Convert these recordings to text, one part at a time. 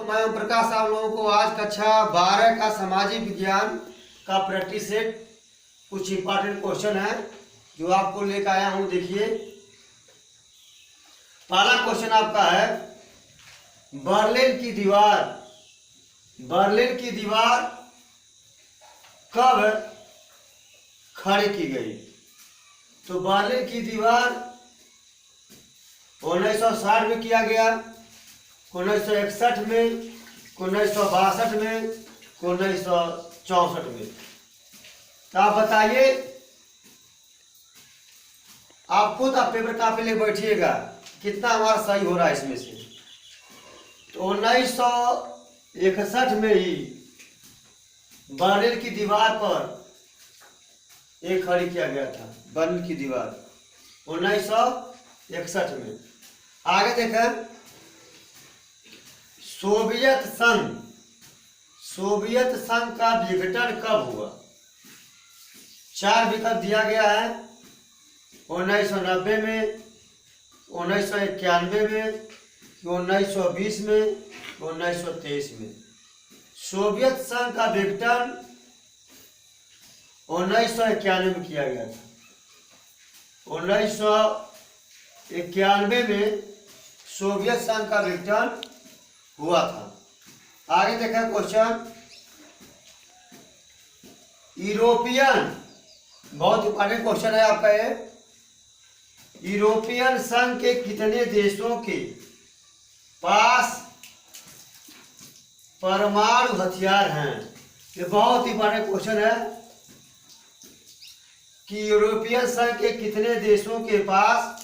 तो मैं ओम प्रकाश आप लोगों को आज कक्षा 12 का सामाजिक विज्ञान का प्रैक्टिस सेट कुछ इंपॉर्टेंट क्वेश्चन है जो आपको लेकर आया हूं। देखिए, पहला क्वेश्चन आपका है, बर्लिन की दीवार कब खड़ी की गई? तो बर्लिन की दीवार 1960 में किया गया, 1961 में, 1962 में, 1964 में। तो आप बताइए, आप खुद आप पेपर कॉपी ले बैठिएगा कितना हमारा सही हो रहा है इसमें से। तो 1961 में ही बर्लिन की दीवार पर एक खड़ी किया गया था, बर्लिन की दीवार 1961 में। आगे देखें, सोवियत संघ का विघटन कब हुआ? 4 विकल्प दिया गया है, 1990 में, 1991 में, 1920 में, 1923 में। सोवियत संघ का विघटन 1991 में किया गया था। 1991 में सोवियत संघ का विघटन हुआ था। आगे देखें क्वेश्चन, यूरोपियन, बहुत इंपॉर्टेंट क्वेश्चन है आपका ये। यूरोपियन संघ के कितने देशों के पास परमाणु हथियार हैं? ये बहुत इंपॉर्टेंट क्वेश्चन है कि यूरोपियन संघ के कितने देशों के पास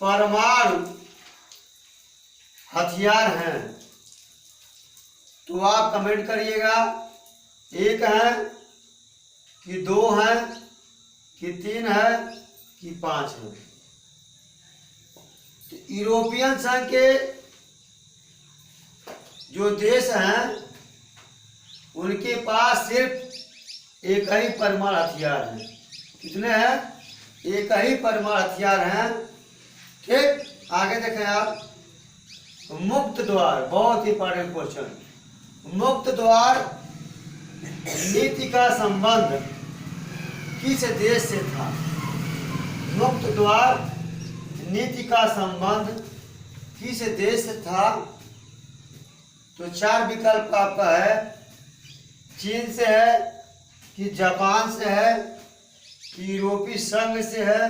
परमाणु हथियार हैं? तो आप कमेंट करिएगा, 1 है कि 2 है कि 3 है कि 5 है। तो यूरोपियन संघ के जो देश हैं उनके पास सिर्फ एक ही परमाणु हथियार है। कितने हैं? एक ही परमाणु हथियार हैं। ठीक, आगे देखें आप, मुक्त द्वार, बहुत ही इंपॉर्टेंट क्वेश्चन। मुक्त द्वार नीति का संबंध किस देश से था? मुक्त द्वार नीति का संबंध किस देश से था? तो 4 विकल्प आपका है, चीन से है कि जापान से है कि यूरोपीय संघ से है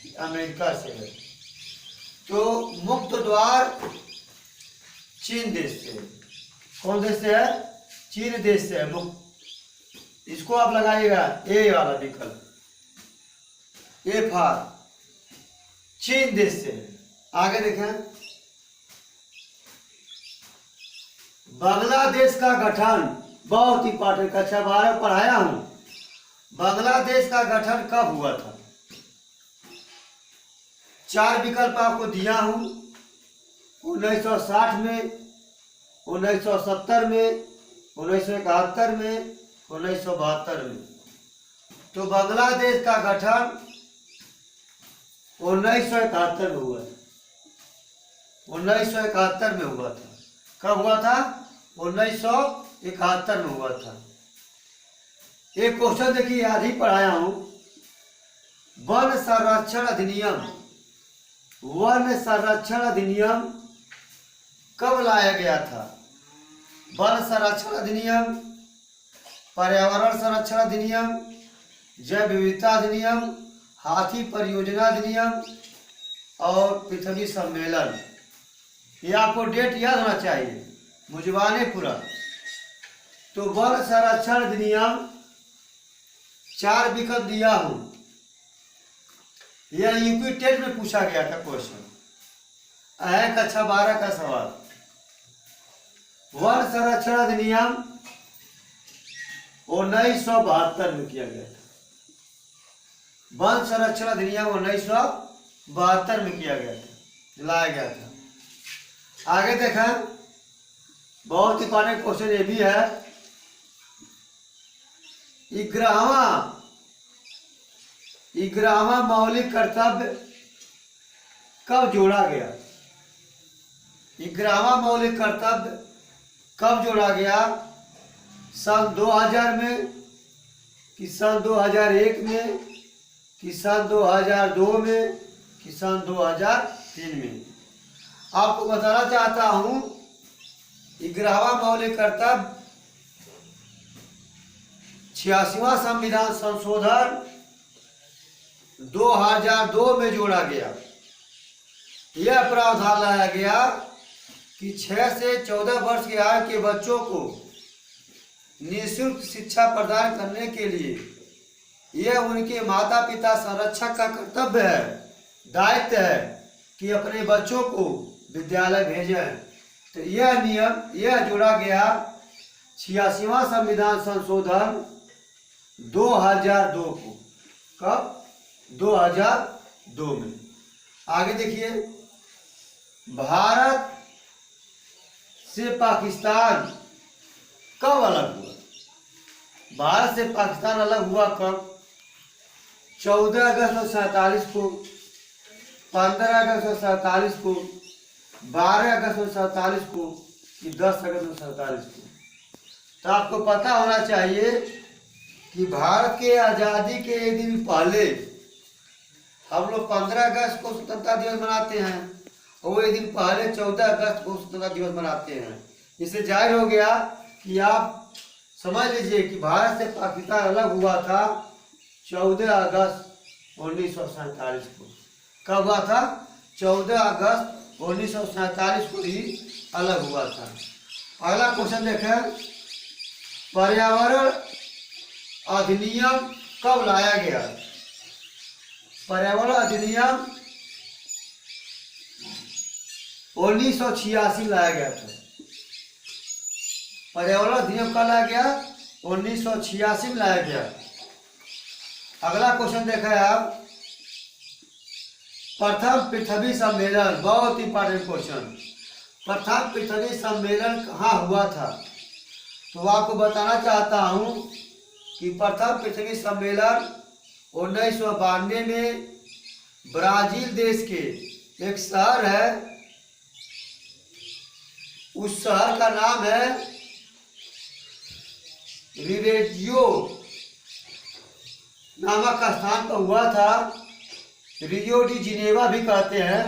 कि अमेरिका से है। तो मुक्त द्वार चीन देश से है। कौन देश से है? चीन देश से है मुक्त। इसको आप लगाइएगा ए वाला विकल्प, ए फॉर चीन देश से है। आगे देखें, बांग्लादेश का गठन, बहुत इंपॉर्टेंट, कक्षा 12 पढ़ाया हूं। बांग्लादेश का गठन कब हुआ था? 4 विकल्प आपको दिया हूं, 1960 में, 1970 में, 1971 में, 1972 में। तो बांग्लादेश का गठन 1971 में हुआ था। 1971 में हुआ था। कब हुआ था? 1971 में हुआ था। एक क्वेश्चन देखिए, आज ही पढ़ाया हूं, वन संरक्षण अधिनियम कब लाया गया था? वन संरक्षण अधिनियम, पर्यावरण संरक्षण अधिनियम, जैव विविधता अधिनियम, हाथी परियोजना अधिनियम और पृथ्वी सम्मेलन। ये आपको डेट याद होना चाहिए, मुझवाने पूरा। तो वन संरक्षण अधिनियम 4 विकल्प दिया हूं। यह यूपी टेट में पूछा गया था क्वेश्चन, है कक्षा 12 का सवाल। वन संरक्षण अधिनियम 1972 में किया गया था। वन संरक्षण अधिनियम 1972 में किया गया था, लाया गया था। आगे देखा, बहुत इंपॉर्टेंट क्वेश्चन ये भी है, 11वां मौलिक कर्तव्य कब जोड़ा गया? 11वां मौलिक कर्तव्य कब जोड़ा गया? सन 2000 में, कि सन 2001 में, कि सन 2002 में, कि सन 2003 में? आपको बताना चाहता हूं 11वां मौलिक कर्तव्य 86वां संविधान संशोधन 2002 में जोड़ा गया। यह प्रावधान लाया गया कि 6 से 14 वर्ष की आयु के बच्चों को निःशुल्क शिक्षा प्रदान करने के लिए यह उनके माता पिता संरक्षक का कर्तव्य है, दायित्व है कि अपने बच्चों को विद्यालय भेजें। तो यह नियम यह जोड़ा गया 86वां संविधान संशोधन 2002 को। कब? 2002 में। आगे देखिए, भारत से पाकिस्तान कब अलग हुआ? भारत से पाकिस्तान अलग हुआ कब? 14 अगस्त 1947 को, 15 अगस्त 1947 को, 12 अगस्त 1947 को, कि 10 अगस्त 1947 को। तो आपको पता होना चाहिए कि भारत के आज़ादी के एक दिन पहले हम लोग 15 अगस्त को स्वतंत्रता दिवस मनाते हैं और वो एक दिन पहले 14 अगस्त को स्वतंत्रता दिवस मनाते हैं। इससे जाहिर हो गया कि आप समझ लीजिए कि भारत से पाकिस्तान अलग हुआ था 14 अगस्त 1947 को। कब हुआ था? 14 अगस्त 1947 को ही अलग हुआ था। अगला क्वेश्चन देखें, पर्यावरण अधिनियम कब लाया गया? पर्यावरण अधिनियम 1986 लाया गया था। पर्यावरण अधिनियम कब लाया गया? 1986 में लाया गया। अगला क्वेश्चन देखा है आप, प्रथम पृथ्वी सम्मेलन, बहुत इंपॉर्टेंट क्वेश्चन। प्रथम पृथ्वी सम्मेलन कहाँ हुआ था? तो आपको बताना चाहता हूँ कि प्रथम पृथ्वी सम्मेलन 1992 में ब्राजील देश के एक शहर है, उस शहर का नाम है रियो नामक स्थान पर हुआ था। रियो डी जिनेवा भी कहते हैं।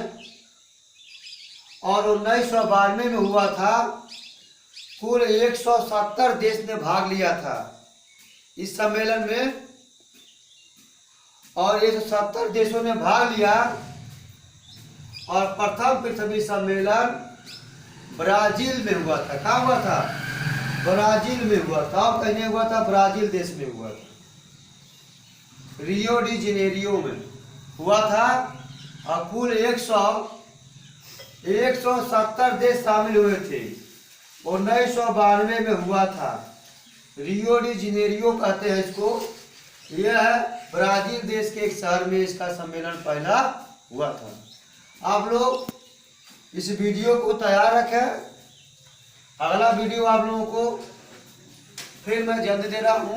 और 1992 में हुआ था। कुल 170 देश ने भाग लिया था इस सम्मेलन में, और 170 देशों ने भाग लिया। और प्रथम पृथ्वी सम्मेलन ब्राजील में हुआ था। कहाँ हुआ था? ब्राजील में हुआ था। और कहीं हुआ था? ब्राजील देश में हुआ था, रियो डी जेनेरियो में हुआ था। और कुल 170 देश शामिल हुए थे। 1992 में हुआ था। रियो डी जेनेरियो कहते हैं इसको। यह ब्राजील देश के एक शहर में इसका सम्मेलन पहला हुआ था। आप लोग इस वीडियो को तैयार रखें। अगला वीडियो आप लोगों को फिर मैं जल्द दे रहा हूँ।